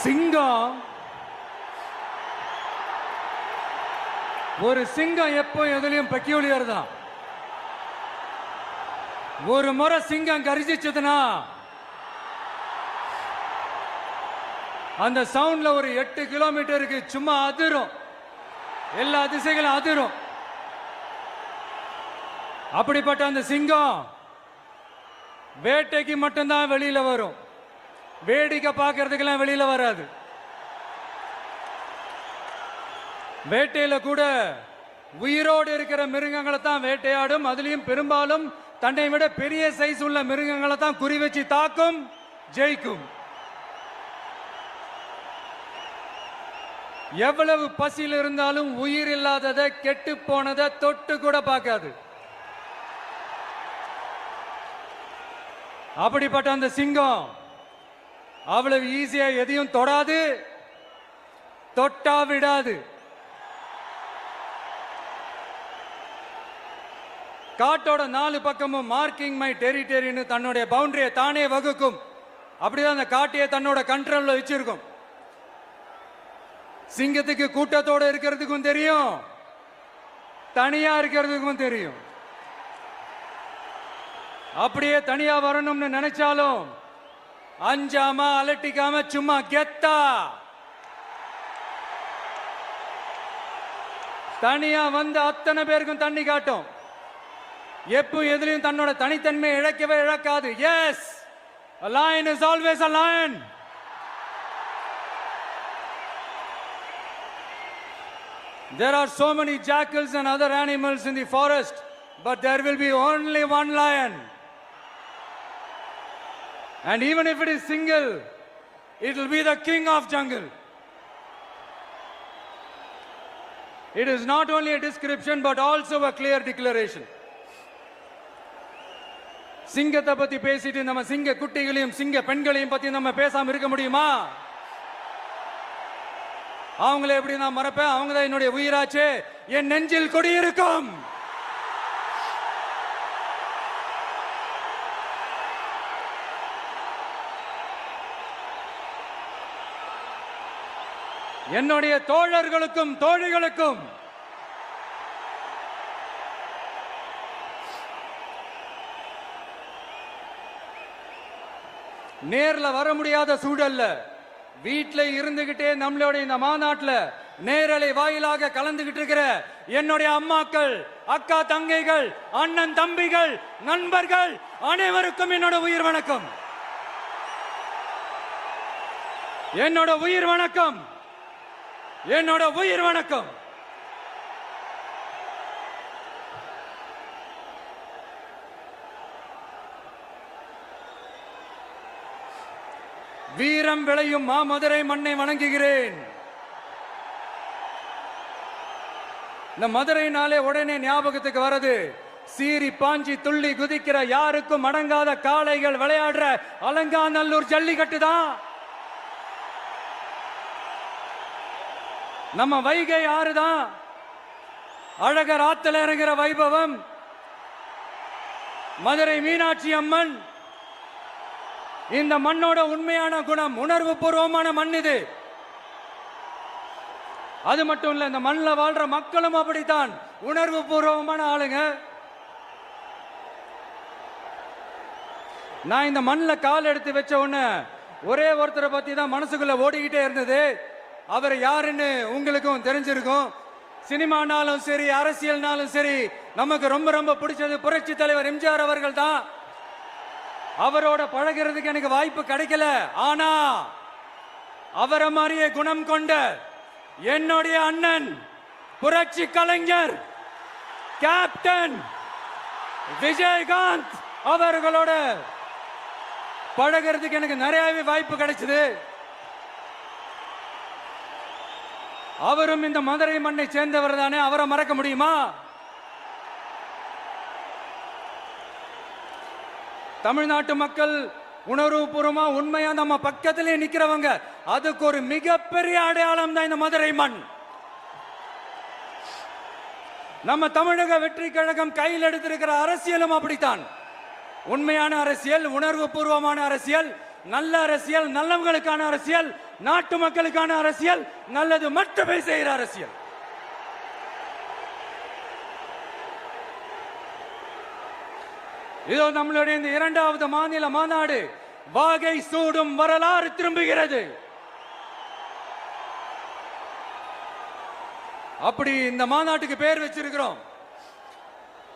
சிங்கம் ஒரு சிங்கம் எப்போ எதுலயும் பெக்யூலியர் தான். ஒரு முறை சிங்கம் கரிசிச்சதுன்னா அந்த சவுண்ட்ல ஒரு 8 கிலோமீட்டருக்கு சும்மா அதிரும், எல்லா திசைகளும் அதிரும். அப்படிப்பட்ட அந்த சிங்கம் வேட்டைக்கு மட்டும்தான் வெளியில வரும், வேடிக்கை பார்க்கறதுக்கெல்லாம் வெளியில வராது. வேட்டையில கூட உயிரோடு இருக்கிற மிருகங்களை தான் வேட்டையாடும். அதுலயும் பெரும்பாலும் தன்னை விட பெரிய சைஸ் உள்ள மிருகங்களை தான் குறி வச்சு தாக்கும், ஜெயிக்கும். எவ்வளவு பசியில் இருந்தாலும் உயிர் இல்லாததை, கெட்டு போனதை தொட்டு கூட பார்க்காது. அப்படிப்பட்ட அந்த சிங்கம் அவ்வளவு ஈஸியா எதையும் தொடாது, தொட்டா விடாது. காட்டோட 4 பக்கமும் மார்க்கிங் மை டெரிட்டரின்னு தன்னுடைய பவுண்டரியை தானே வகுக்கும். அப்படிதான் அந்த காட்டையே தன்னோட கண்ட்ரோல்ல வச்சிருக்கும். சிங்கத்துக்கு கூட்டத்தோட இருக்கிறதுக்கும் தெரியும், தனியா இருக்கிறதுக்கும் தெரியும். அப்படியே தனியா வரணும்னு நினைச்சாலும் அஞ்சாம அலட்டிக்காம சும்மா கெத்தா தனியா வந்து அத்தனை பேருக்கும் தண்ணி காட்டும். எப்போ எதிலையும் தன்னோட தனித்தன்மையை இழக்கவே இழக்காது. Yes, a lion is always a lion. There are so many jackals and other animals in the forest, but there will be only one lion. And even if it is single, it will be the king of jungle. It is not only a description but also a clear declaration. சிங்கத்தை பத்தி பேசிட்டு நம்ம சிங்க குட்டிகளையும் சிங்க பெண்களையும் பத்தி நம்ம பேசாம இருக்க முடியுமா? அவங்கள எப்படி நான் மறப்பேன்? அவங்க தான் என்னுடைய உயிராச்சே. என் நெஞ்சில் குடியிருக்கும். என்னுடைய தோழர்களுக்கும் தோழிகளுக்கும் நேர்ல வர முடியாத சூழல்ல வீட்டில் இருந்துகிட்டே நம்மளோட இந்த மாநாட்டில் நேரலை வாயிலாக கலந்துகிட்டு இருக்கிற என்னுடைய அம்மாக்கள், அக்கா தங்கைகள், அண்ணன் தம்பிகள், நண்பர்கள் அனைவருக்கும் என்னோட உயிர் வணக்கம். என்னோட உயிர் வணக்கம். என்னோட உயிர் வணக்கம். வீரம் விளையும் மாமதுரை மண்ணை வணங்குகிறேன். இந்த மதுரைனாலே உடனே ஞாபகத்துக்கு வரது சீறி பாஞ்சி துள்ளி குதிக்கிற யாருக்கும் அடங்காத காளைகள் விளையாடுற அலங்காநல்லூர் ஜல்லிக்கட்டு தான். நம்ம வைகை ஆறு தான். அழகர் ஆத்துல இறங்குற வைபவம். மதுரை மீனாட்சி அம்மன். இந்த மண்ணோட உண்மையான குணம் உணர்வு பூர்வமான மண் இது. அது மட்டும் இல்ல, இந்த மண்ணில் வாழ்ற மக்களும் அப்படித்தான் உணர்வு பூர்வமான ஆளுங்க. நான் இந்த மண்ணில் கால் எடுத்து வச்ச உடனே ஒரே ஒருத்தரை பத்தி தான் மனசுக்குள்ள ஓடிக்கிட்டே இருந்தது. அவர் யாருன்னு உங்களுக்கும் தெரிஞ்சிருக்கும். சினிமானாலும் சரி, அரசியல்னாலும் சரி, நமக்கு ரொம்ப ரொம்ப பிடிச்சது புரட்சி தலைவர் எம்ஜிஆர் அவர்கள் தான். அவரோட பழகிறதுக்கு எனக்கு வாய்ப்பு கிடைக்கல. ஆனா அவரை மாதிரியே குணம் கொண்ட என்னுடைய அண்ணன் புரட்சி கலைஞர் கேப்டன் விஜயகாந்த் அவர்களோட பழகிறதுக்கு எனக்கு நிறையவே வாய்ப்பு கிடைச்சது. அவரும் இந்த மதுரை மண்ணை சேர்ந்தவர் தானே. அவரை மறக்க முடியுமா? தமிழ்நாட்டு மக்கள் உணர்வுபூர்வமா உண்மையா நம்ம பக்கத்திலே நிக்கிறவங்க. அதுக்கு ஒரு மிகப்பெரிய அடையாளம் தான் இந்த மதுரை மண். நம்ம தமிழக வெற்றி கழகம் கையில் எடுத்திருக்கிற அரசியலும் அப்படித்தான். உண்மையான அரசியல், உணர்வு பூர்வமான அரசியல், நல்ல அரசியல், நல்லவங்களுக்கான அரசியல், நாட்டு மக்களுக்கான அரசியல், நல்லது மட்டுமே செய்கிற அரசியல். இதோ நம்மளுடைய இந்த இரண்டாவது மாநில மாநாடு வாகை சூடும் வரலாறு திரும்புகிறது. அப்படி இந்த மாநாட்டுக்கு பேர் வச்சிருக்கிறோம்.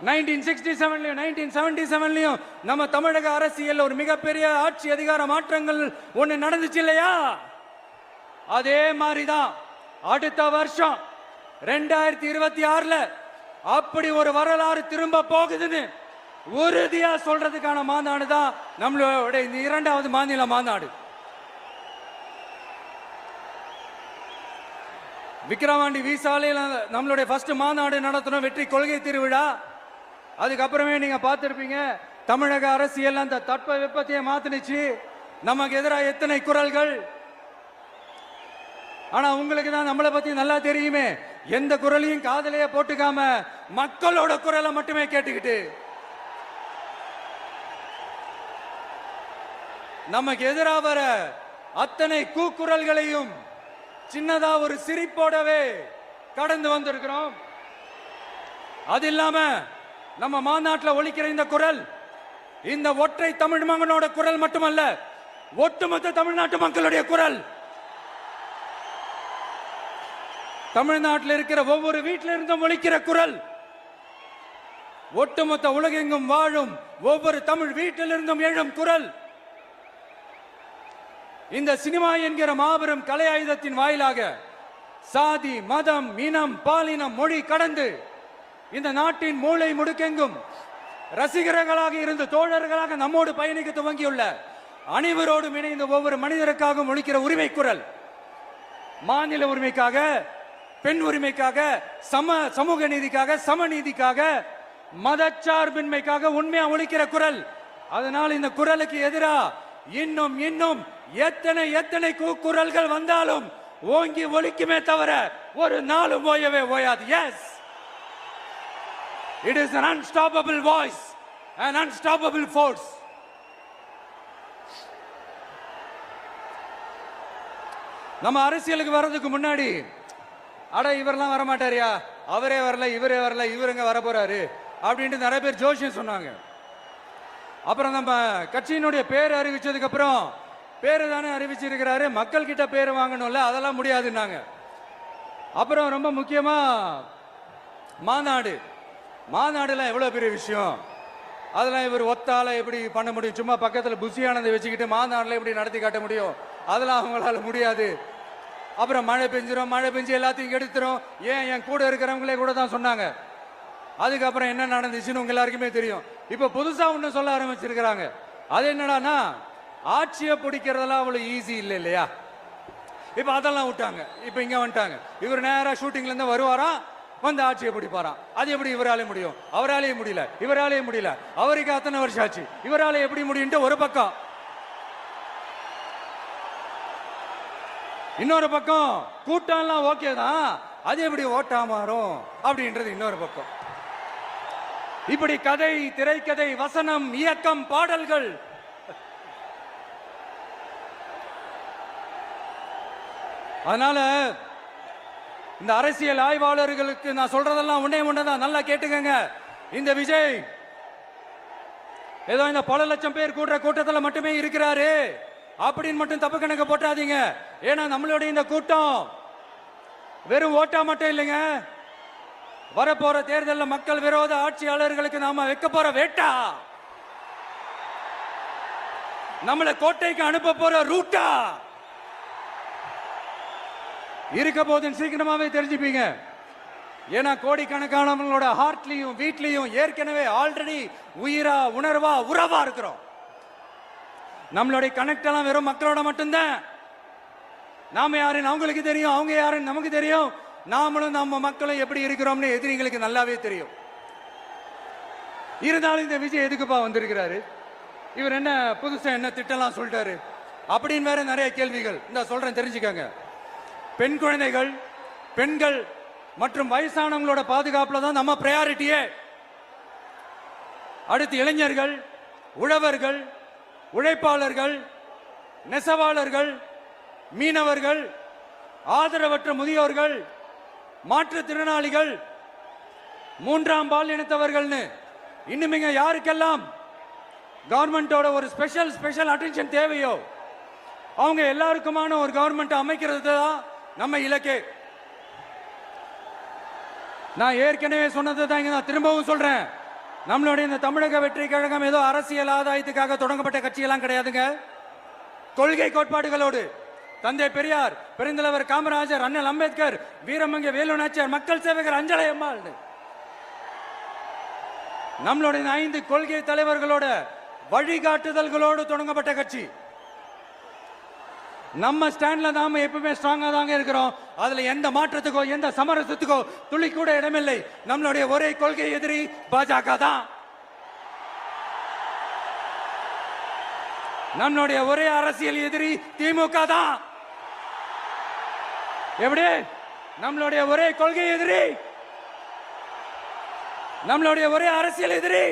1967லயும் 1977லயும் நம்ம தமிழக அரசியல் ஒரு மிகப்பெரிய ஆட்சி அதிகார மாற்றங்கள் ஒண்ணு நடந்துச்சு இல்லையா? அதே மாதிரிதான் அடுத்த வருஷம் 2026ல அப்படி ஒரு வரலாறு திரும்ப போகுதுன்னு உறுதியா சொல்றதுக்கான மாநாடு தான் நம்மளோட இந்த இரண்டாவது மாநில மாநாடு. விக்கிரவாண்டி விசாலையில் நம்மளுடைய ஃபர்ஸ்ட் மாநாடு நடத்தணும், வெற்றி கொள்கை திருவிழா. அதுக்கப்புறமே நீங்க பார்த்திருப்பீங்க, தமிழக அரசியல் அந்த தட்ப வெப்பத்தையே மாத்தினுச்சு. நமக்கு எதிராக எத்தனை குரல்கள். ஆனா உங்களுக்கு தான் நம்மளை பத்தி நல்லா தெரியுமே, எந்த குரலையும் காதலையே போட்டுக்காம மக்களோட குரலை மட்டுமே கேட்டுக்கிட்டு நமக்கு எதிராக வர அத்தனை கூக்குரல்களையும் சின்னதா ஒரு சிரிப்போடவே கடந்து வந்திருக்கிறோம். அது இல்லாம நம்ம மாநாட்டில் ஒலிக்கிற இந்த குரல் இந்த ஒற்றை தமிழ் மகனோட குரல் மட்டுமல்ல, ஒட்டுமொத்த தமிழ்நாட்டு மக்களுடைய குரல். தமிழ்நாட்டில் இருக்கிற ஒவ்வொரு வீட்டில இருந்தும் ஒலிக்கிற குரல், ஒட்டுமொத்த உலகெங்கும் வாழும் ஒவ்வொரு தமிழ் வீட்டிலிருந்தும் எழும் குரல். இந்த சினிமா என்கிற மாபெரும் கலை ஆயுதத்தின் வாயிலாக சாதி, மதம், இனம், பாலினம், மொழி கடந்து இந்த நாட்டின் மூளை முடுக்கெங்கும் ரசிகர்களாக இருந்து தோழர்களாக நம்மோடு பயணிக்க துவங்கியுள்ள அனைவரோடும் இணைந்த ஒவ்வொரு மனிதருக்காகவும் ஒலிக்கிற உரிமை குரல். மாநில உரிமைக்காக, பெண் உரிமைக்காக, சமூக நீதிக்காக, சமநீதிக்காக, மதச்சார்பின்மைக்காக உண்மையா ஒலிக்கிற குரல். அதனால் இந்த குரலுக்கு எதிராக இன்னும் இன்னும் எத்தனை குரல்கள் வந்தாலும் ஓங்கி ஒலிக்குமே தவிர ஒரு நாளும் ஓயவே ஓயாது. Yes, it is an unstoppable voice, an unstoppable force. நம்ம அரசியலுக்கு வர்றதுக்கு முன்னாடி அட இவரெல்லாம் வர மாட்டாரியா, அவரே வரல, இவரே வரல, இவருங்க வர போறாரு அப்படின்ட்டு நிறைய பேர் ஜோஷியம் சொன்னாங்க. அப்புறம் நம்ம கட்சியினுடைய பேர் அறிவிச்சதுக்கு அப்புறம் பேரு தானே அறிவிச்சிருக்கிறாரு, மக்கள் கிட்ட பேர் வாங்கணும்ல, அதெல்லாம் முடியாதுன்னாங்க. அப்புறம் ரொம்ப முக்கியமா மாநாடுலாம் எவ்வளவு பெரிய விஷயம், அதெல்லாம் இவர் ஒத்தால எப்படி பண்ண முடியும், சும்மா பக்கத்தில் புஷியானதை வச்சுக்கிட்டு மாநாடுல எப்படி நடத்தி காட்ட முடியும், அதெல்லாம் அவங்களால முடியாது. அப்புறம் மழை பெஞ்சு எல்லாத்தையும் எடுத்துரும். ஏன் என் கூட இருக்கிறவங்களே கூட தான் சொன்னாங்க. அதுக்கப்புறம் என்ன நடந்துச்சுன்னு உங்க எல்லாருக்குமே தெரியும். இப்ப புதுசா ஒண்ணு சொல்ல ஆரம்பிச்சிருக்கிறாங்க. அது என்னடானா, ஆட்சியை பிடிக்கிறதெல்லாம் அவ்வளவு ஈஸி இல்லை இல்லையா. இப்ப அதெல்லாம் விட்டாங்க, இப்ப இங்க வந்துட்டாங்க. இவர் நேரா ஷூட்டிங்ல இருந்து வருவாராம், வந்து ஆட்சியை பிடிப்பாராம். அது எப்படி இவராலே முடியும்? அவராலே முடியல, இவராலே முடியல, அவருக்கு அத்தனை வருஷம் ஆச்சு, இவராலே எப்படி முடியும் ஒரு பக்கம். இன்னொரு பக்கம் கூட்டம்லாம் ஓகே தான், அது எப்படி ஓட்டா மாறும் அப்படின்றது இன்னொரு பக்கம். இப்படி கதை, திரைக்கதை, வசனம், இயக்கம், பாடல்கள், அதனால இந்த அரசியல் ஆய்வாளர்களுக்கு நான் சொல்றதெல்லாம் ஒன்னேதான், நல்லா கேட்டுக்கங்க. இந்த விஜய் ஏதோ இந்த பல லட்சம் பேர் கூடுற கூட்டத்தில் மட்டுமே இருக்கிறாரு அப்படின்னு மட்டும் தப்பு கணக்கு போட்டாதீங்க. ஏன்னா நம்மளுடைய இந்த கூட்டம் வெறும் ஓட்டா மட்டும் இல்லைங்க, வரப்போற தேர்தலில் மக்கள் விரோத ஆட்சியாளர்களுக்கு நாம வைக்க போற வேட்டா, நம்மளை கோட்டைக்கு அனுப்ப போற ரூட்டா இருக்க போதுன்னு சீக்கிரமாவே தெரிஞ்சுப்பீங்க. ஏன்னா கோடிக்கணக்கானவங்களோட ஹார்ட்லயும் வீட்லயும் ஏற்கனவே ஆல்ரெடி உயிரா, உணர்வா, உறவா இருக்கிறோம். நம்மளுடைய கனெக்ட் எல்லாம் வெறும் மக்களோட மட்டும்தான். நாம யாருன்னு அவங்களுக்கு தெரியும், அவங்க யாருன்னு நமக்கு தெரியும். நாமளும் நம்ம மக்களும் எப்படி இருக்கிறோம்னு எதிரிங்களுக்கு நல்லாவே தெரியும். இருந்தாலும் இந்த விஜய் எதுக்குப்பா வந்திருக்கிறாரு, இவர் என்ன புதுசா என்ன திட்டம்லாம் சொல்லிட்டாரு அப்படின்னு வேற நிறைய கேள்விகள். இந்த சொல்றேன் தெரிஞ்சுக்கங்க. பெண் குழந்தைகள், பெண்கள் மற்றும் வயசானவங்களோட பாதுகாப்புல தான் நம்ம பிரையாரிட்டியே. அடுத்து இளைஞர்கள், உழவர்கள், உழைப்பாளர்கள், நெசவாளர்கள், மீனவர்கள், ஆதரவற்ற முதியோர்கள், மாற்றுத்திறனாளிகள், மூன்றாம் பால் இனத்தவர்கள்னு இன்னும் யாருக்கெல்லாம் கவர்மெண்டோட ஒரு ஸ்பெஷல் அட்டென்ஷன் தேவையோ அவங்க எல்லாருக்குமான ஒரு கவர்மெண்ட் அமைக்கிறது தான் நம்ம இலக்கு. நான் ஏற்கனவே சொன்னது தான் இங்க நான் திரும்பவும் சொல்றேன். நம்மளுடைய இந்த தமிழக வெற்றி கழகம் ஏதோ அரசியல் ஆதாயத்துக்காக தொடங்கப்பட்ட கட்சியெல்லாம் கிடையாதுங்க. கொள்கை கோட்பாடுகளோடு தந்தை பெரியார், பெருந்தலைவர் காமராஜர், அண்ணல் அம்பேத்கர், வீரமங்க வேலு நாச்சியார், மக்கள் சேவகர் அஞ்சலை அம்மாள், நம்மளுடைய 5 கொள்கை தலைவர்களோட வழிகாட்டுதல்களோடு தொடங்கப்பட்ட கட்சி. நம்ம ஸ்டாண்ட்ல நாம எப்பவுமே ஸ்ட்ராங்கா தாங்க இருக்கிறோம். அதுல எந்த மாற்றத்துக்கோ எந்த சமரசத்துக்கோ துளி கூட இடமில்லை. நம்மளுடைய ஒரே கொள்கை எதிரி பாஜக தான். நம்மளுடைய ஒரே அரசியல் எதிரி திமுக தான். எப்படி? நம்மளுடைய ஒரே கொள்கை எதிரி, நம்மளுடைய ஒரே அரசியல் எதிரி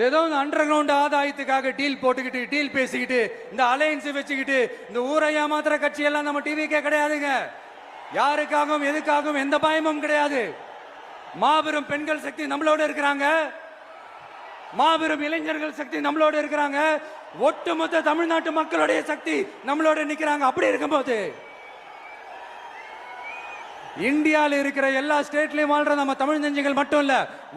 ஏதோ அண்டர் கிரவுண்ட் ஆதாயத்துக்காக டீல் போட்டுக்கிட்டு டீல் பேசிக்கிட்டு இந்த அலையன்ஸ் வச்சுக்கிட்டு இந்த ஊரை ஏமாத்துற கட்சி எல்லாம் நம்ம டிவிக்கே கிடையாதுங்க. யாருக்காகவும் எதுக்காகவும் எந்த பயமும் கிடையாது. மாபெரும் பெண்கள் சக்தி நம்மளோட இருக்கிறாங்க, மாபெரும் இளைஞர்கள் சக்தி நம்மளோட இருக்கிறாங்க, ஒட்டுமொத்த தமிழ்நாட்டு மக்களுடைய சக்தி நம்மளோட நிக்கிறாங்க. அப்படி இருக்கும்போது இந்தியாவில் இருக்கிற எல்லா ஸ்டேட்லயும் வாழ்ற நம்ம தமிழ் நெஞ்சங்கள் மட்டும் இல்ல,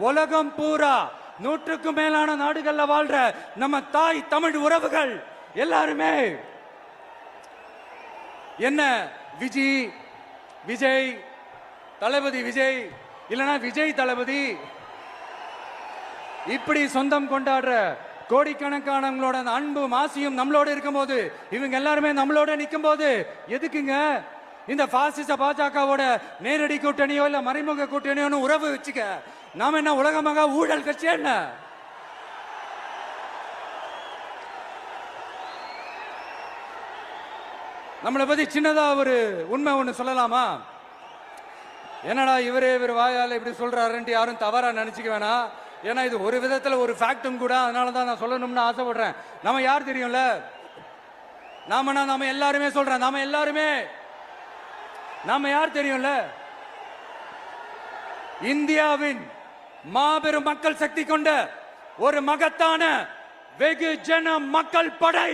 உலகம் பூரா 100க்கும் மேலான நாடுகள்ல வாழ்ற நம்ம தாய் தமிழ் உறவுகள் எல்லாருமே என்ன விஜய் தளபதி விஜய் இல்லனா விஜய் தளபதி இப்படி சொந்தம் கொண்டாடுற கோடிக்கணக்கானவங்களோட அன்பு மாசியும் நம்மளோட இருக்கும்போது, இவங்க எல்லாருமே நம்மளோட நிற்கும் போது எதுக்குங்க இந்த பாசிச பாஜகவோட நேரடி கூட்டணியோ இல்ல மறைமுக கூட்டணியோ உறவு வச்சுக்க? நாம என்ன உலகமாக ஊழல் கட்சி என்ன? நம்மளை பத்தி சின்னதா ஒரு உண்மை ஒண்ணு சொல்லலாமா? என்னடா இவர் வாயால இப்படி சொல்றாருன்ட்டு யாரும் தவறா நினைச்சுக்க வேணாம். ஏன்னா இது ஒரு விதத்துல ஒரு ஃபேக்டும் கூட. அதனாலதான் நான் சொல்லணும்னு ஆசைப்படுறேன். நம்ம யார் தெரியும்ல? நாம எல்லாருமே சொல்றேன். நாம யார் தெரியும்ல? இந்தியாவின் மாபெரும் மக்கள் சக்தி கொண்ட ஒரு மகத்தான வெகுஜன மக்கள் படை.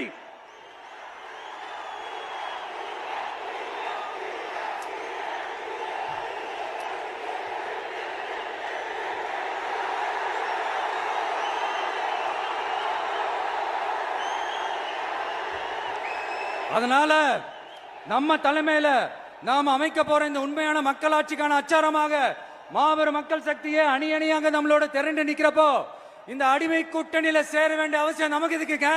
அதனால நம்ம தலைமையில நாம் அமைக்க போற இந்த உண்மையான மக்களாட்சிக்கான அச்சாரமாக மாபெரும் மக்கள் சக்தியே அணி அணியாக நம்மளோட திரண்டு நிக்கிறப்போ இந்த அடிமை கூட்டணியில சேர வேண்டிய அவசியம் நமக்கு இருக்குங்க.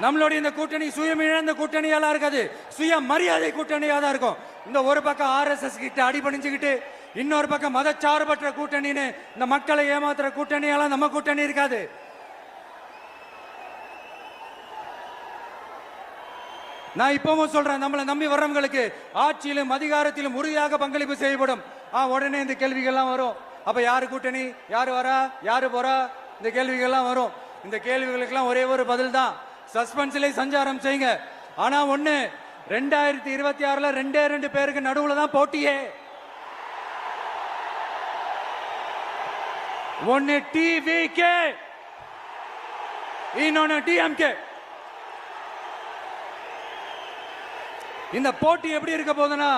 நம்மளுடைய இந்த கூட்டணி சுயமிழந்த கூட்டணியெல்லாம் இருக்காது, சுய மரியாதை கூட்டணியா தான் இருக்கும். இந்த ஒரு பக்கம் RSS கிட்ட அடிபணிஞ்சுக்கிட்டு, இன்னொரு பக்கம் மதச்சார்பற்ற கூட்டணின்னு இந்த மக்களை ஏமாத்துற கூட்டணியெல்லாம் நம்ம கூட்டணி இருக்காது. நான் இப்பவும் சொல்றேன், நம்மளை நம்பி வர்றவங்களுக்கு ஆட்சியிலும் அதிகாரத்திலும் உறுதியாக பங்களிப்பு செய்யப்படும். உடனே இந்த கேள்விகள்லாம் வரும். அப்ப யாரு கூட்டணி, யாரு வரா, யாரு போறா, இந்த கேள்விகள்லாம் வரும். இந்த கேள்விகளுக்கெல்லாம் ஒரே ஒரு பதில் தான், சஸ்பென்ஸ்ல சஞ்சாரம் செய்யுங்க. ஆனா ஒண்ணு, 2026ல 2 பேருக்கு நடுவுல தான் போட்டியே. ஒன்னு TVK, இன்னொன்னு DMK. இந்த போட்டி எப்படி இருக்க போதுன்னா,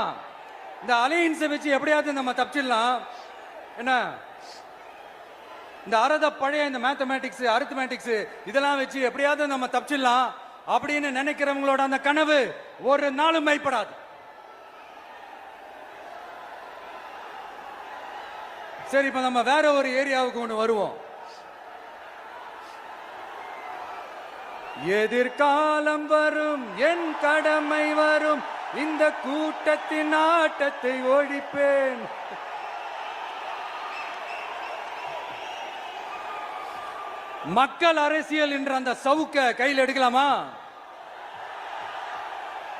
இந்த அலையன்ஸை வச்சு எப்படியாவது நம்ம தப்பிச்சிடலாம். என்ன இந்த பழைய இந்த மேத்தமேட்டிக்ஸ் அரித்மேட்டிக்ஸ் இதெல்லாம் வச்சு எப்படியாவது நம்ம தப்பிச்சிடலாம் அப்படின்னு நினைக்கிறவங்களோட அந்த கனவு ஒரு நாளும் மைப்படாது. சரி, இப்ப நம்ம வேற ஒரு ஏரியாவுக்கு ஒன்று வருவோம். எதிர்காலம் வரும், என் கடமை வரும், இந்த கூட்டத்தின் ஆட்டத்தை ஒழிப்பேன். மக்கள் அரசியல் என்ற அந்த சவுக்க கையில் எடுக்கலாமா?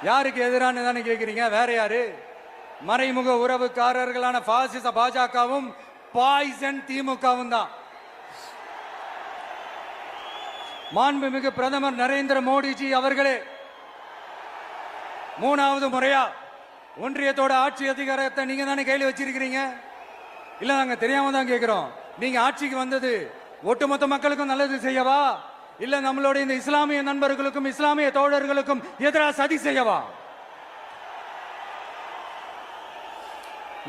யாருக்கு எதிரான தானே கேட்கிறீங்க? வேற யாரு? மறைமுக உறவுக்காரர்களான பாசிச பாஜகவும் பாய்சன் திமுகவும் தான். மாண்புமிகு பிரதமர் நரேந்திர மோடிஜி அவர்களே, 3வது முறையா ஒன்றியத்தோட ஆட்சி அதிகாரத்தை நீங்க தானே கையில் வச்சிருக்கிறீங்க. இல்ல நாங்க தெரியாம தான் கேட்கிறோம். நீங்க ஆட்சிக்கு வந்தது ஒட்டுமொத்த மக்களுக்கும் நல்லது செய்யவா, இல்ல நம்மளுடைய இந்த இஸ்லாமிய நண்பர்களுக்கும் இஸ்லாமிய தோழர்களுக்கும் எதிராக சதி செய்யவா?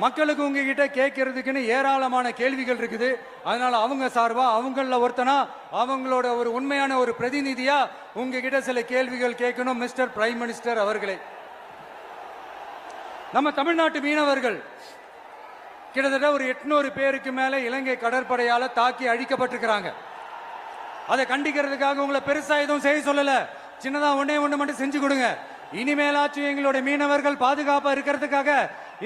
மக்களுக்கு உங்ககிட்ட கேட்கறதுக்குன்னு ஏராளமான கேள்விகள் இருக்குது. அதனால அவங்க சார்பா அவங்கள ஒருத்தனா அவங்களோட ஒரு உண்மையான ஒரு பிரதிநிதியா உங்ககிட்ட சில கேள்விகள் கேட்கணும். மிஸ்டர் பிரைம் மினிஸ்டர் அவர்களே, நம்ம தமிழ்நாட்டு மீனவர்கள் கிட்டத்தட்ட ஒரு 800 பேருக்கு மேல இலங்கை கடற்படையால தாக்கி அழிக்கப்பட்டிருக்கிறாங்க. அதை கண்டிக்கிறதுக்காக உங்களை பெருசா எதுவும் செய்ய சொல்லல, சின்னதா ஒண்ணே ஒண்ணு மட்டும் செஞ்சு கொடுங்க. இனிமேலாச்சும் எங்களுடைய மீனவர்கள் பாதுகாப்பா இருக்கிறதுக்காக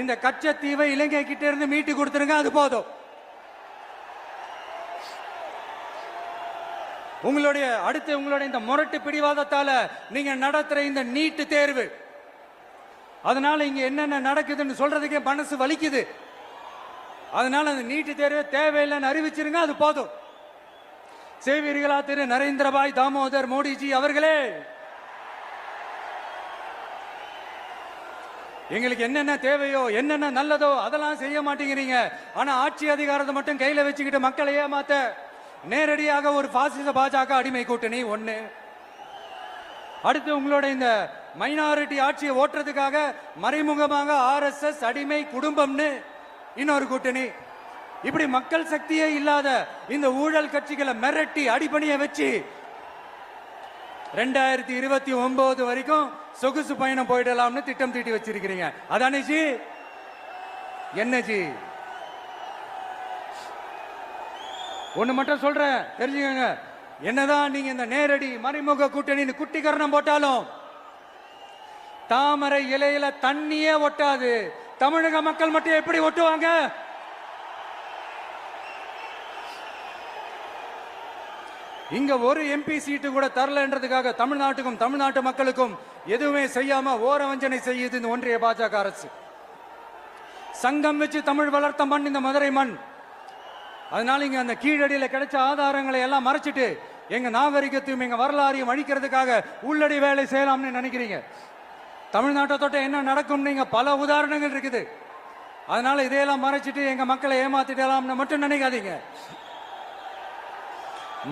இந்த கச்சத்தீவை இலங்கை கிட்ட இருந்து மீட்டு கொடுத்துருங்க, அது போதும். உங்களுடைய இந்த முரட்டு பிடிவாதத்தால நீங்க நடத்துற இந்த நீட்டு தேர்வு, அதனால இங்க என்னென்ன நடக்குதுன்னு சொல்றதுக்கே மனசு வலிக்குது. அதனால அந்த நீட்டு தேர்வு தேவையில்லைன்னு அறிவிச்சிருங்க, அது போதும். செய்வீர்களா திரு நரேந்திரபாய் தாமோதர் மோடிஜி அவர்களே? எங்களுக்கு என்னென்ன தேவையோ என்னென்ன நல்லதோ அதெல்லாம் செய்ய மாட்டேங்கிறீங்க. ஆனா ஆட்சி அதிகாரத்தை மட்டும் கையில வச்சுக்கிட்டு மக்களை ஏமாத்த நேரடியாக ஒரு பாசிச பாஜக அடிமை கூட்டணி ஒண்ணு. அடுத்து உங்களோட இந்த மைனாரிட்டி ஆட்சியை ஓட்டுறதுக்காக மறைமுகமாக RSS அடிமை குடும்பம்னு இன்னொரு கூட்டணி. இப்படி மக்கள் சக்தியே இல்லாத இந்த ஊழல் கட்சிகளை மிரட்டி அடிபணிய வச்சு 2029 வரைக்கும் சொகுசு பயணம் போயிடலாம்னு திட்டம் தீட்டி வச்சிருக்கிறீங்க. அதானே ஜி? என்ன ஜி? ஒண்ணு மட்டும் சொல்றேன், தெரிஞ்சுக்கங்க. என்னதான் நீங்க இந்த நேரடி மறைமுக கூட்டணி குட்டிகரணம் போட்டாலும் தாமரை இலையில தண்ணியே ஒட்டாது. தமிழக மக்கள் மட்டும் எப்படி ஒட்டுவாங்க? இங்க ஒரு MP சீட்டு கூட தரலன்றதுக்காக தமிழ்நாட்டுக்கும் தமிழ்நாட்டு மக்களுக்கும் எதுவுமே செய்யாம ஓரவஞ்சனை செய்யுது இந்த ஒன்றிய பாஜக அரசு. சங்கம் வச்சு தமிழ் வளர்த்த மண் இந்த மதுரை மண். அதனால இங்க அந்த கீழடியில கிடைச்ச ஆதாரங்களை எல்லாம் மறைச்சிட்டு எங்க நாகரிகத்தையும் எங்க வரலாறையும் அழிக்கிறதுக்காக உள்ளடி வேலை செய்யலாம்னு நினைக்கிறீங்க. தமிழ்நாட்டை தொட்ட என்ன நடக்கும் நீங்க பல உதாரணங்கள் இருக்குது. அதனால இதையெல்லாம் மறைச்சிட்டு எங்க மக்களை ஏமாத்திடலாம்னு மட்டும் நினைக்காதீங்க.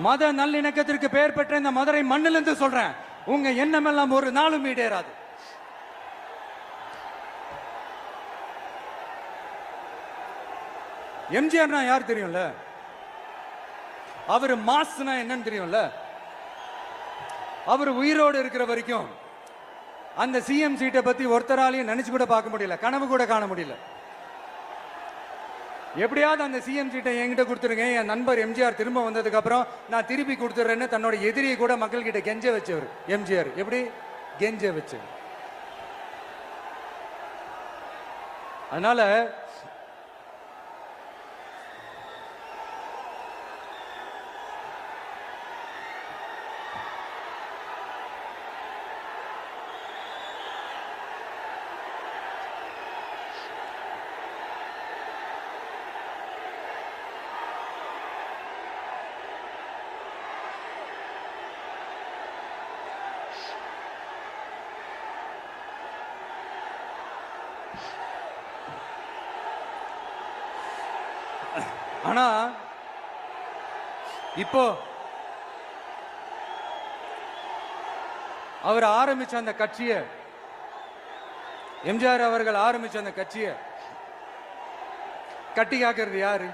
மத நல்லிணக்கத்திற்கு பெயர் பெற்ற இந்த மதுரை மண்ணிலிருந்து சொல்றேன், உங்க எண்ணம் எல்லாம் ஒரு நாளும் ஈடேறாது. எம்ஜிஆர்னா யார் தெரியும்ல? அவர் மாஸ்னா என்னன்னு தெரியும்ல? அவர் உயிரோடு இருக்கிற வரைக்கும் அந்த CM சீட்டை பத்தி ஒருத்தராலையும் நினைச்சு கூட பார்க்க முடியல, கனவு கூட காண முடியல. எப்படியாவது அந்த CM சீட்டை என்கிட்ட கொடுத்துருங்க, என் நண்பர் எம்ஜிஆர் திரும்ப வந்ததுக்கு அப்புறம் நான் திருப்பி கொடுத்துறேன்னு தன்னோட எதிரியை கூட மக்கள் கிட்ட கெஞ்ச வச்சவர் எம்ஜிஆர். எப்படி கெஞ்ச வச்சவர்? அதனால ஆனா இப்போ அவர் ஆரம்பிச்ச அந்த கட்சியை, எம்ஜிஆர் அவர்கள் ஆரம்பிச்ச அந்த கட்சியை கட்டி காக்கிறது யாரு?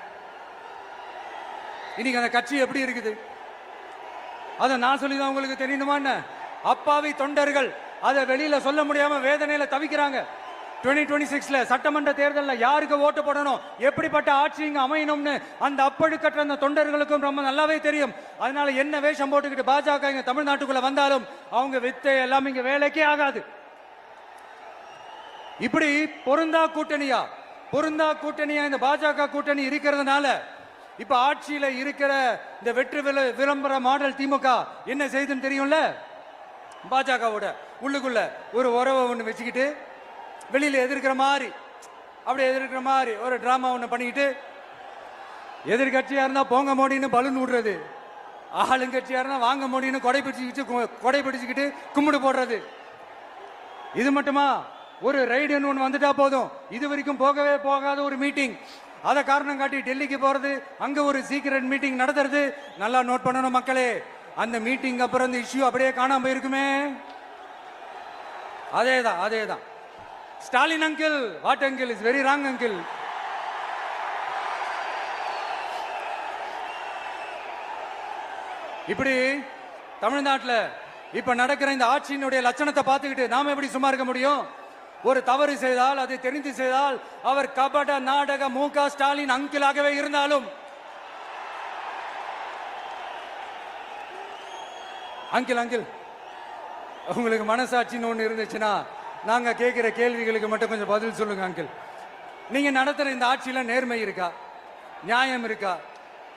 இன்னைக்கு அந்த கட்சி எப்படி இருக்குது? அதை நான் சொல்லிதான் உங்களுக்கு தெரியணுமா? அப்பாவி தொண்டர்கள் அதை வெளியில சொல்ல முடியாம வேதனையில தவிக்கிறாங்க. 2026 சட்டமன்ற தேர்தலில் யாருக்கு ஓட்டு போடணும், எப்படிப்பட்ட ஆட்சி இங்க அமையணும்னு அந்த அப்பழுக்கற்ற அந்த தொண்டர்களுக்கும் ரொம்ப நல்லாவே தெரியும். அதனால என்ன வேஷம் போட்டுக்கிட்டு பாஜக இங்க தமிழ்நாட்டுக்குள்ள வந்தாலும் அவங்க வித்தை எல்லாம் இங்க வேலைக்கே ஆகாது. இப்படி பொருந்தா கூட்டணியா இந்த பாஜக கூட்டணி இருக்கிறதுனால இப்ப ஆட்சியில இருக்கிற இந்த வெற்றி விளம்பர மாடல் திமுக என்ன செய்யுதுன்னு தெரியும்ல? பாஜகவோட உள்ளுக்குள்ள ஒரு உறவை ஒண்ணு வச்சுக்கிட்டு வெளியில எதிர்க்கிற மாதிரி ஒரு டிராமா ஒண்ணு பண்ணிக்கிட்டு எதிர்கட்சியா இருந்தா போங்க மோடின்னு பலூன் விடுறது, ஆளுங்கட்சியா இருந்தா வாங்க மோடின்னு கொடை பிடிச்சுக்கிட்டு கும்பிடு போடுறது. இது மட்டுமா? ஒரு ரைடுன்னு ஒன்று வந்துட்டா போதும், இது வரைக்கும் போகவே போகாத ஒரு மீட்டிங், அதை காரணம் காட்டி டெல்லிக்கு போறது, அங்க ஒரு சீக்கிரட் மீட்டிங் நடத்துறது. நல்லா நோட் பண்ணணும் மக்களே, அந்த மீட்டிங் அப்புறம் இந்த இஷ்யூ அப்படியே காணாம போயிருக்குமே. அதேதான். Stalin uncle, what uncle is very wrong uncle. இப்படி தமிழ்நாட்டில் இப்ப நடக்கிற இந்த ஆட்சியினுடைய லட்சணத்தை பார்த்துக்கிட்டு நாம எப்படி சும்மா இருக்க முடியும்? ஒரு தவறு செய்தால், அதை தெரிந்து செய்தால், அவர் கபட நாடக மு.க. ஸ்டாலின் அங்கிளாகவே இருந்தாலும், அங்கிள் உங்களுக்கு மனசாட்சின்னு ஒன்று இருந்துச்சுன்னா நாங்க கேட்கிற கேள்விகளுக்கு மட்டும் கொஞ்சம் பதில் சொல்லுங்க அங்கிள். நீங்க நடத்துற இந்த ஆட்சியில நேர்மை இருக்கா? நியாயம் இருக்கா?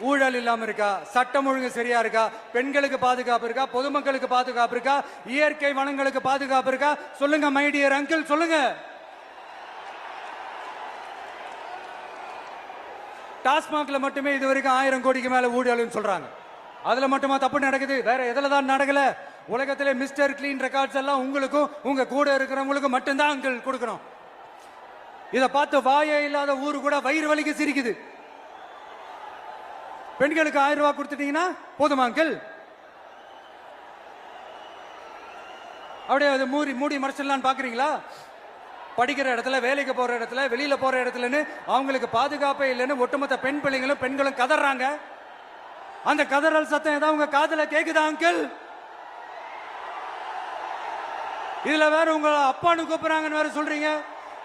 ஊழல் இல்லாம இருக்கா? சட்டம் ஒழுங்கு சரியா இருக்கா? பெண்களுக்கு பாதுகாப்பு இருக்கா? பொதுமக்களுக்கு பாதுகாப்பு இருக்கா? இயற்கை வளங்களுக்கு பாதுகாப்பு இருக்கா? சொல்லுங்க மை டியர் அங்கிள், சொல்லுங்க. டாஸ்மாக்ல மட்டுமே இது வரைக்கும் 1000 கோடிக்கு மேல ஊழல்னு சொல்றாங்க. அதுல மட்டுமா தப்பு நடக்குது? வேற எதுல தான் நடக்கல? உலகத்திலே மிஸ்டர் கிளீன் ரெக்கார்ட்ஸ் எல்லாம் உங்களுக்கும் உங்க கூட இருக்கிறவங்களுக்கும் மட்டும்தான் அங்கிள் கொடுக்கணும். இதை பார்த்து வாயே இல்லாத ஊரு கூட வயிறு வலிக்கு சிரிக்குது. பெண்களுக்கு 1000 ரூபாய் கொடுத்துட்டீங்கன்னா போதுமா அங்கிள்? அப்படியே அது மூடி மறைச்சிடலான்னு பாக்குறீங்களா? படிக்கிற இடத்துல, வேலைக்கு போற இடத்துல, வெளியில போற இடத்துலன்னு அவங்களுக்கு பாதுகாப்பே இல்லைன்னு ஒட்டுமொத்த பெண்களும் கதறாங்க. அந்த கதறல் சத்தம் ஏதாவது உங்க காதுல கேக்குதா அங்கிள்? இதுல வேற உங்க அப்பான்னு கூப்பிடுறாங்கன்னு வேற சொல்றீங்க.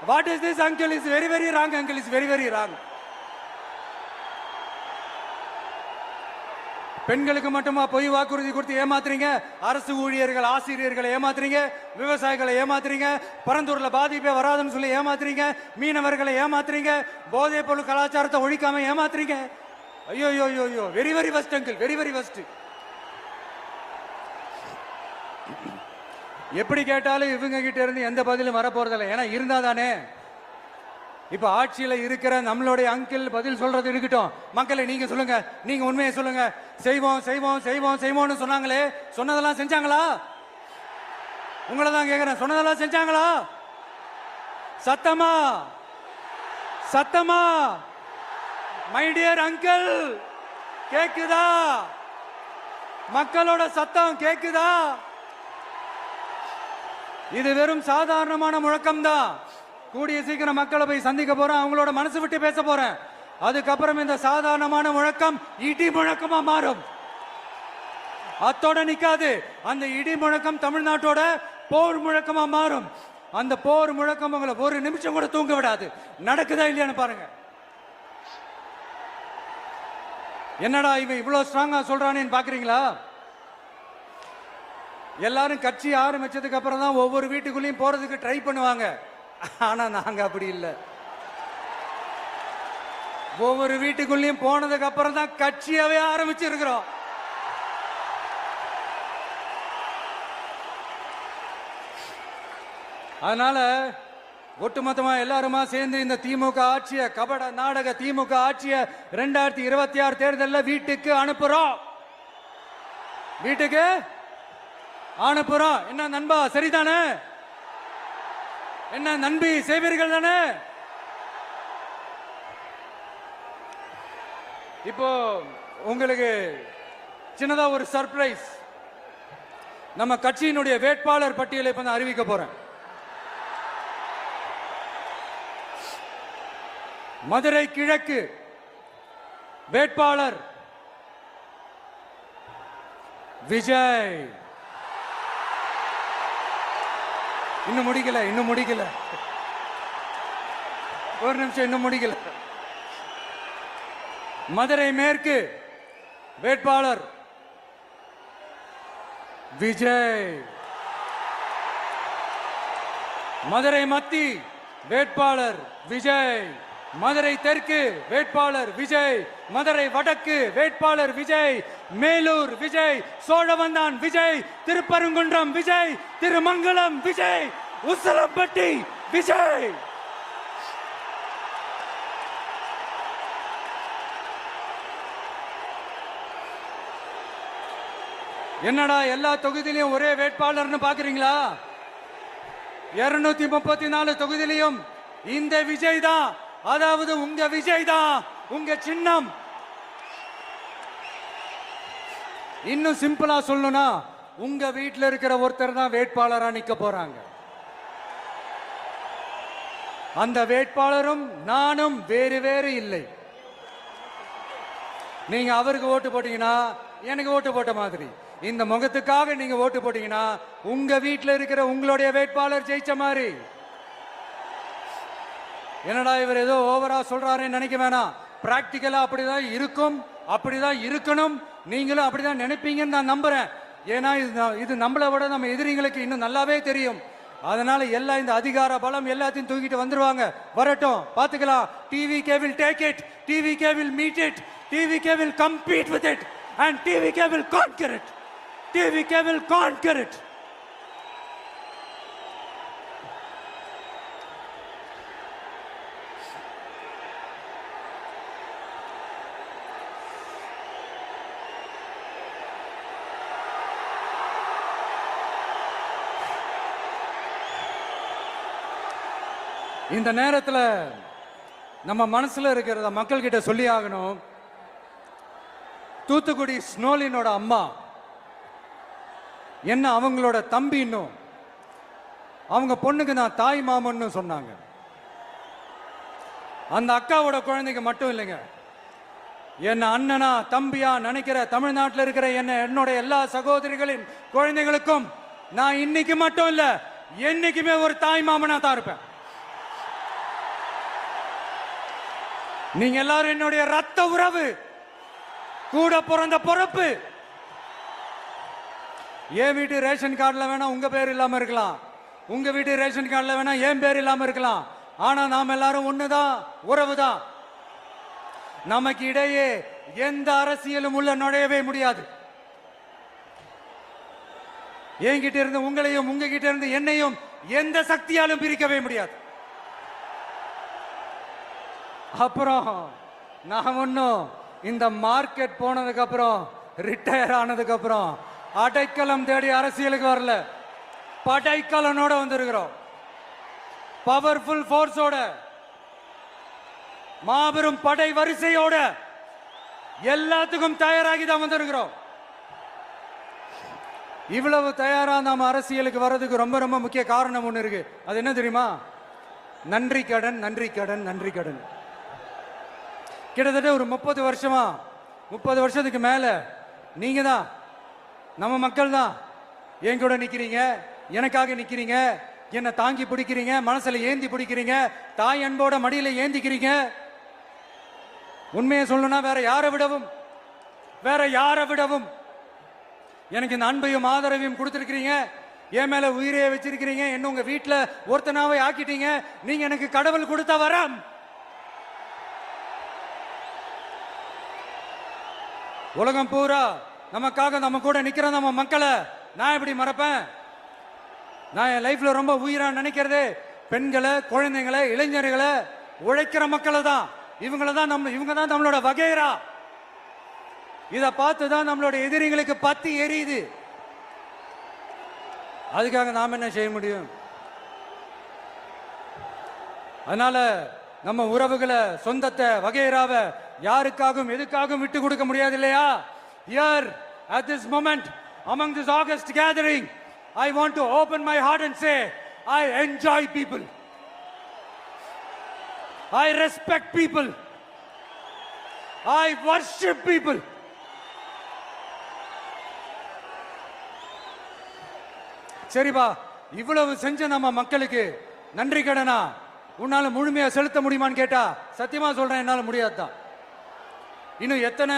What is this uncle? Is very very wrong uncle, is very very wrong. பெண்களுக்கு மட்டுமா பொய் வாக்குறுதி கொடுத்து ஏமாத்துறீங்க? அரசு ஊழியர்கள், ஆசிரியர்களை ஏமாத்துறீங்க, விவசாயிகளை ஏமாத்துறீங்க, பரந்தூர்ல பாதிப்பே வராதுன்னு சொல்லி ஏமாத்துறீங்க, மீனவர்களை ஏமாத்துறீங்க, போதைப் பொருள் கலாச்சாரத்தை ஒழிக்காம ஏமாத்துறீங்க. ஐயோ very very first uncle, very very first. எப்படி கேட்டாலும் இவங்க கிட்ட இருந்து எந்த பதிலும் வரப்போறதில்லை. ஏன்னா இருந்தா தானே. இப்ப ஆட்சியில இருக்கிற நம்மளுடைய அங்கிள் பதில் சொல்றது இருக்கட்டும். மக்களை நீங்க சொல்லுங்க, நீங்க உண்மையை சொல்லுங்க. செய்வோம்னு சொன்னாங்களே, சொன்னதெல்லாம் செஞ்சாங்களா? உங்களை தான் கேக்குறேன், சொன்னதெல்லாம் செஞ்சாங்களா? சத்தமா மை டியர் அங்கிள், கேக்குதா? மக்களோட சத்தம் கேக்குதா? இது வெறும் சாதாரணமான முழக்கம் தான். கூடிய சீக்கிரம் மக்களை போய் சந்திக்க போறேன், அவங்களோட மனசு விட்டு பேச போறேன். அதுக்கப்புறம் இந்த சாதாரணமான முழக்கம் இடி முழக்கமா மாறும். அத்தோட நிக்காது. அந்த இடி முழக்கம் தமிழ்நாட்டோட போர் முழக்கமா மாறும். அந்த போர் முழக்கம் உங்களை ஒரு நிமிஷம் கூட தூங்க விடாது. நடக்குதா இல்லையான்னு பாருங்க. என்னடா இவன் இவ்வளவு ஸ்ட்ராங்கா சொல்றானேன்னு பாக்குறீங்களா? எல்லாரும் கட்சி ஆரம்பிச்சதுக்கு அப்புறம் தான் ஒவ்வொரு வீட்டுக்குள்ளேயும் போறதுக்கு ட்ரை பண்ணுவாங்க. ஆனா நாங்க அப்படி இல்லை. ஒவ்வொரு வீட்டுக்குள்ளேயும் போனதுக்கு அப்புறம் தான் கட்சியாவே ஆரம்பிச்சிருக்கிறோம். அதனால ஒட்டுமொத்தமா எல்லாருமா சேர்ந்து இந்த திமுக ஆட்சிய, கபட நாடக திமுக ஆட்சிய 2026 தேர்தலில் வீட்டுக்கு அனுப்புறோம். வீட்டுக்கு அனுப்புறோம். என்ன நண்பா, சரிதானே? என்ன நண்பி, செய்வீர்கள் தானே? இப்போ உங்களுக்கு சின்னதா ஒரு சர்ப்ரைஸ். நம்ம கட்சியினுடைய வேட்பாளர் பட்டியலை இப்ப நான் அறிவிக்க போறேன். மதுரை கிழக்கு வேட்பாளர் விஜய். இன்னும் முடிக்கல. ஒரு நிமிஷம், இன்னும் முடிக்கல. மதுரை மேற்கு வேட்பாளர் விஜய். மதுரை மத்தி வேட்பாளர் விஜய். மதுரை தெற்கு வேட்பாளர் விஜய். மதுரை வடக்கு வேட்பாளர் விஜய். மேலூர் விஜய். சோழவந்தான் விஜய். திருப்பரங்குன்றம் விஜய். திருமங்கலம் விஜய். உசலம்பட்டி விஜய். என்னடா எல்லா தொகுதியிலையும் ஒரே வேட்பாளர்னு பாக்குறீங்களா? 234 தொகுதியிலையும் இந்த விஜய் தான், அதாவது உங்க விஜய் தான் உங்க சின்னம். இன்னும் சிம்பிளா சொல்லணும்னா உங்க வீட்டில் இருக்கிற ஒருத்தர் தான் வேட்பாளரா நிக்க போறாங்க. அந்த வேட்பாளரும் நானும் வேறு வேறு இல்லை. நீங்க அவருக்கு ஓட்டு போட்டீங்கன்னா எனக்கு ஓட்டு போட்ட மாதிரி, இந்த முகத்துக்காக நீங்க ஓட்டு போட்டீங்கன்னா உங்க வீட்டில் இருக்கிற உங்களுடைய வேட்பாளர் ஜெயிச்ச மாதிரி. என்னடா இவர் ஏதோ ஓவரா சொல்றாருன்னு நினைக்க வேணாம். பிராக்டிக்கலா அப்படிதான் இருக்கும், அப்படிதான் இருக்கணும். நீங்களும் அப்படிதான் நினைப்பீங்கன்னு நான் நம்புறேன். ஏன்னா இது நம்மளை விட நம்ம எதிரிங்களுக்கு இன்னும் நல்லாவே தெரியும். அதனால எல்லாம் இந்த அதிகார பலம் எல்லாத்தையும் தூக்கிட்டு வந்துருவாங்க. வரட்டும், பாத்துக்கலாம். TVK will take it, TVK will meet it, TVK will compete with it, and TVK will conquer it. TVK will conquer it. இந்த நேரத்தில் நம்ம மனசுல இருக்கிறத மக்கள் கிட்ட சொல்லி ஆகணும். தூத்துக்குடி ஸ்னோலினோட அம்மா என்ன அவங்களோட தம்பி, இன்னும் அவங்க பொண்ணுக்கு நான் தாய் மாமன்னு சொன்னாங்க. அந்த அக்காவோட குழந்தைக்கு மட்டும் இல்லைங்க, என்ன அண்ணனா தம்பியா நினைக்கிற தமிழ்நாட்டில் இருக்கிற என்னோட எல்லா சகோதரிகளின் குழந்தைகளுக்கும் நான் இன்னைக்கு மட்டும் இல்ல, என்னைக்குமே ஒரு தாய் மாமனா தான் இருப்பேன். நீங்க எல்லாரும் என்னுடைய ரத்த உறவு, கூட பிறந்த பொறுப்பு. என் வீட்டு ரேஷன் கார்டுல வேணா உங்க பேர் இல்லாம இருக்கலாம், உங்க வீட்டு ரேஷன் கார்டுல வேணா என் பேர் இல்லாம இருக்கலாம். ஆனா நாம் எல்லாரும் ஒண்ணுதான், உறவுதான். நமக்கு இடையே எந்த அரசியலும் உள்ள நுழையவே முடியாது. என்கிட்ட இருந்து உங்களையும் உங்ககிட்ட இருந்து என்னையும் எந்த சக்தியாலும் பிரிக்கவே முடியாது. அப்புறம் நான் ஒன்னும் இந்த மார்க்கெட் போனதுக்கு அப்புறம், ரிட்டையர் ஆனதுக்கு அப்புறம் அடைக்கலம் தேடி அரசியலுக்கு வரல, படைக்கலனோட வந்திருக்கிறோம். பவர்ஃபுல் போர்ஸோட, மாபெரும் படை வரிசையோட, எல்லாத்துக்கும் தயாராகி தான் வந்திருக்கிறோம். இவ்வளவு தயாரா நாம அரசியலுக்கு வர்றதுக்கு ரொம்ப ரொம்ப முக்கிய காரணம் ஒண்ணு இருக்கு. அது என்ன தெரியுமா? நன்றி கடன், நன்றி கடன், நன்றி கடன். கிட்டத்தட்ட ஒரு 30 வருஷமா, 30 வருஷத்துக்கு மேல நீங்க தான், நம்ம மக்கள் தான் என் கூட நிக்கிறீங்க, எனக்காக நிக்கிறீங்க, என்னை தாங்கி பிடிக்கிறீங்க, மனசுல ஏந்தி பிடிக்கிறீங்க, தாய் அன்போட மடியில ஏந்திக்கிறீங்க. உண்மையை சொல்லணும்னா வேற யாரை விடவும் எனக்கு இந்த அன்பையும் ஆதரவையும் கொடுத்திருக்கிறீங்க. என் மேல உயிரையே வச்சிருக்கிறீங்க. என்ன உங்க வீட்டுல ஒருத்தனாவே ஆக்கிட்டீங்க. நீங்க எனக்கு கடவுள் கொடுத்த வரம். உலகம் பூரா நமக்காக நம்ம கூட நிக்கிற நம்ம மக்களை நான் எப்படி மறப்பேன்? நான் என் லைஃப்ல ரொம்ப உயிரா நினைக்கிறது பெண்களை, குழந்தைங்களை, இளைஞர்களை, உழைக்கிற மக்களை தான். இவங்க தான் நம்மளோட வகைரா. இதை பார்த்து தான் நம்மளோட எதிரிகளுக்கு பத்தி எரியுது. அதுக்காக நாம் என்ன செய்ய முடியும்? அதனால நம்ம உறவுகளை, சொந்தத்தை, வகைராவை யாருக்காகவும் எதுக்காகவும் விட்டு கொடுக்க முடியாது இல்லையா? Here at this moment among this August gathering, I want to open my heart and say I enjoy people, I respect people, I worship people. சரிப்பா, இவ்வளவு செஞ்ச நம்ம மக்களுக்கு நன்றி கடனா உன்னால முழுமையா செலுத்த முடியுமான்னு கேட்டா சத்தியமா சொல்றேன், என்னால முடியாதுதான். இன்னும் எத்தனை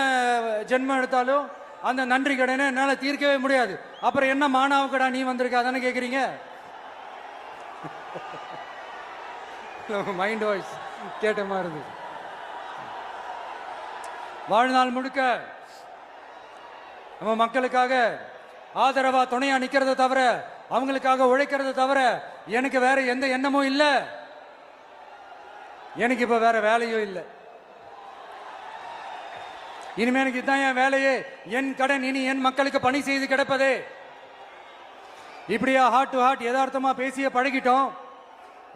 ஜென்மம் எடுத்தாலும் அந்த நன்றி கடனை என்னால தீர்க்கவே முடியாது. அப்புறம் என்ன மானாவுக்கடா நீ வந்திருக்க அதானே கேக்குறீங்க? மைண்ட் வாய்ஸ் கேட்ட மாதிரி இருந்து. வாழ்நாள் முழுக்க நம்ம மக்களுக்காக ஆதரவா துணையா நிக்கிறத தவிர, அவங்களுக்காக உழைக்கிறத தவிர எனக்கு வேற எந்த எண்ணமும் இல்லை. எனக்கு இப்ப வேற வேலையும் இல்லை. இனிமே எனக்கு இதுதான் என் வேலையே, என் கடன் இனி என் மக்களுக்கு பணி செய்து கிடப்பதே. இப்படியா ஹார்ட் டு ஹார்ட் யதார்த்தமா பேசிய பழகிட்டோம்.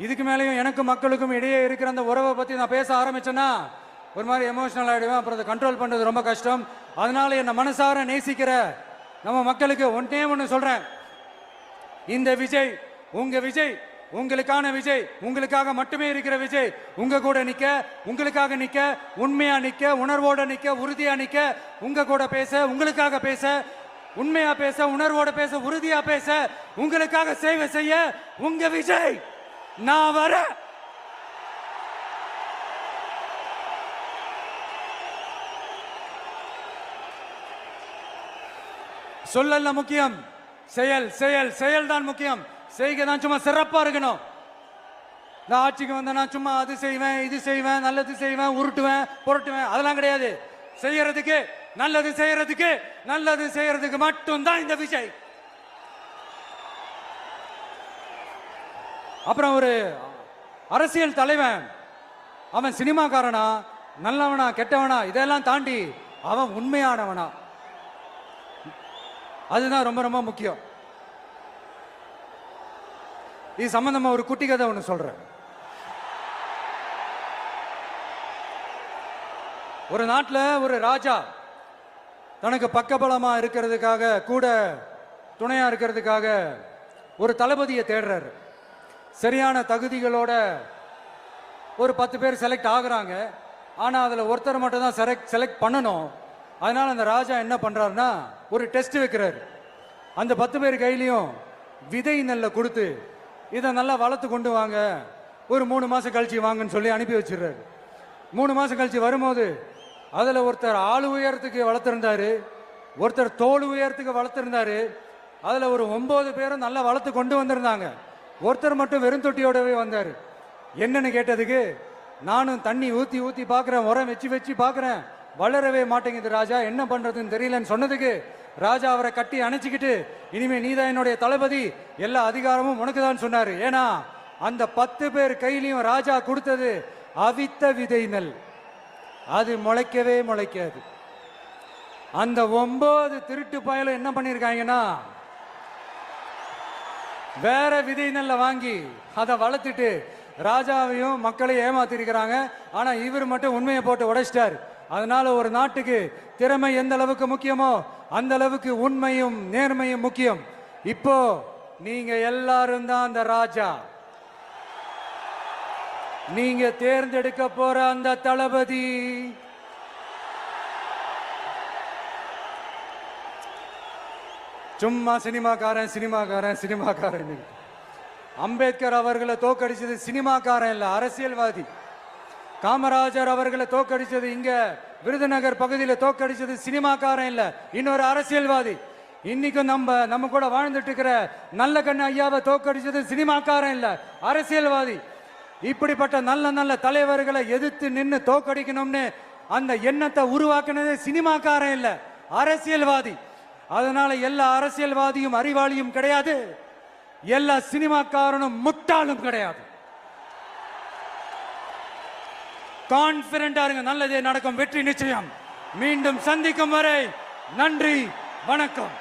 இதுக்கு மேலேயும் எனக்கும் மக்களுக்கும் இடையே இருக்கிற அந்த உறவை பத்தி நான் பேச ஆரம்பிச்சேன்னா ஒரு மாதிரி எமோஷனல் ஆயிடுவேன். அப்புறம் அதை கண்ட்ரோல் பண்றது ரொம்ப கஷ்டம். அதனால என்ன மனசார நேசிக்கிற நம்ம மக்களுக்கு ஒண்ணு சொல்றேன். இந்த விஜய் உங்க விஜய், உங்களுக்கான விஜய், உங்களுக்காக மட்டுமே இருக்கிற விஜய். உங்க கூட நிக்க, உங்களுக்காக நிக்க, உண்மையா நிக்க, உணர்வோட நிக்க, உறுதியா நிக்க, உங்க கூட பேச, உங்களுக்காக பேச, உண்மையா பேச, உணர்வோட பேச, உறுதியா பேச, உங்களுக்காக சேவை செய்ய உங்க விஜய் நான் வர. சொல்லல முக்கியம், செயல் செயல் செயல் தான் முக்கியம். செய்கை தான் சும்மா சிறப்பா இருக்கணும். நான் ஆட்சிக்கு வந்தேன்னா சும்மா அது செய்வேன், இது செய்வேன், நல்லது செய்வேன், உருட்டுவேன், புரட்டுவேன், அதெல்லாம் கிடையாது. செய்யறதுக்கு, நல்லது செய்யறதுக்கு, நல்லது செய்யறதுக்கு மட்டும்தான் இந்த விஜய். அப்புறம் ஒரு அரசியல் தலைவன் அவன் சினிமாக்காரனா, நல்லவனா, கெட்டவனா, இதெல்லாம் தாண்டி அவன் உண்மையானவனா, அதுதான் ரொம்ப ரொம்ப முக்கியம். இது சம்பந்தமா ஒரு குட்டி கதை ஒன்று சொல்றேன். ஒரு நாட்டில் ஒரு ராஜா தனக்கு பக்கபலமா இருக்கிறதுக்காக, கூட துணையா இருக்கிறதுக்காக ஒரு தளபதியை தேடுறாரு. சரியான தகுதிகளோட ஒரு 10 பேர் செலக்ட் ஆகுறாங்க. ஆனா அதுல ஒருத்தர் மட்டும் தான் செலக்ட் பண்ணணும். அதனால அந்த ராஜா என்ன பண்றாருன்னா ஒரு டெஸ்ட் வைக்கிறாரு. அந்த 10 பேர் கையிலையும் விதை நெல்லை கொடுத்து இதை நல்லா வளர்த்து கொண்டு வாங்க, ஒரு 3 மாசம் கழிச்சு வாங்கன்னு சொல்லி அனுப்பி வச்சிடுறாரு. 3 மாசம் கழிச்சு வரும்போது அதுல ஒருத்தர் ஆளு உயரத்துக்கு வளர்த்திருந்தாரு, ஒருத்தர் தோல் உயரத்துக்கு வளர்த்திருந்தாரு. அதுல ஒரு 9 பேரும் நல்லா வளர்த்து கொண்டு வந்திருந்தாங்க. ஒருத்தர் மட்டும் வெறும் தொட்டியோடவே வந்தாரு. என்னன்னு கேட்டதுக்கு, நானும் தண்ணி ஊத்தி ஊத்தி பாக்குறேன், உரம் வச்சு வச்சு பாக்குறேன், வளரவே மாட்டேங்குது ராஜா, என்ன பண்றதுன்னு தெரியலன்னு சொன்னதுக்கு ராஜா அவரை கட்டி அணைச்சிக்கிட்டு, இனிமே நீதான் என்னுடைய தளபதி, எல்லா அதிகாரமும் உனக்கு தான் சொன்னாரு. ஏன்னா அந்த 10 பேர் கையிலையும் ராஜா கொடுத்தது அவித்த விதை நெல், அது முளைக்கவே முளைக்காது. அந்த 9 திருட்டு பயலும் என்ன பண்ணிருக்காங்கன்னா வேற விதை நெல்லை வாங்கி அதை வளர்த்துட்டு ராஜாவையும் மக்களையும் ஏமாத்திருக்கிறாங்க. ஆனா இவர் மட்டும் உண்மையை போட்டு உடைச்சிட்டார். அதனால ஒரு நாட்டுக்கு திறமை எந்த அளவுக்கு முக்கியமோ அந்த அளவுக்கு உண்மையும் நேர்மையும் முக்கியம். இப்போ நீங்க எல்லாரும் தான் அந்த ராஜா. நீங்க தேர்ந்தெடுக்க போற அந்த தளபதி சும்மா சினிமாக்காரன் சினிமாக்காரன் சினிமாக்காரன். அம்பேத்கர் அவர்களை தோக்கடிச்சது சினிமாக்காரன் இல்ல, அரசியல்வாதி. காமராஜர் அவர்களை தோக்கடிச்சது, இங்க விருதுநகர் பகுதியில் தோக்கடிச்சது சினிமாக்காரன் இல்ல, இன்னொரு அரசியல்வாதி. இன்னைக்கும் நம்ம கூட வாழ்ந்துட்டு இருக்கிற நல்ல கண்ணு ஐயாவை தோக்கடிச்சது சினிமாக்காரன் இல்ல, அரசியல்வாதி. இப்படிப்பட்ட நல்ல நல்ல தலைவர்களை எதிர்த்து நின்று தோக்கடிக்கணும்னு அந்த எண்ணத்தை உருவாக்குனது சினிமாக்காரன் இல்ல, அரசியல்வாதி. அதனால எல்லா அரசியல்வாதியும் அறிவாளியும் கிடையாது, எல்லா சினிமாக்காரனும் முட்டாளும் கிடையாது. கான்பிடண்டா இருங்க, நல்லதே நடக்கும், வெற்றி நிச்சயம். மீண்டும் சந்திக்கும் வரை நன்றி, வணக்கம்.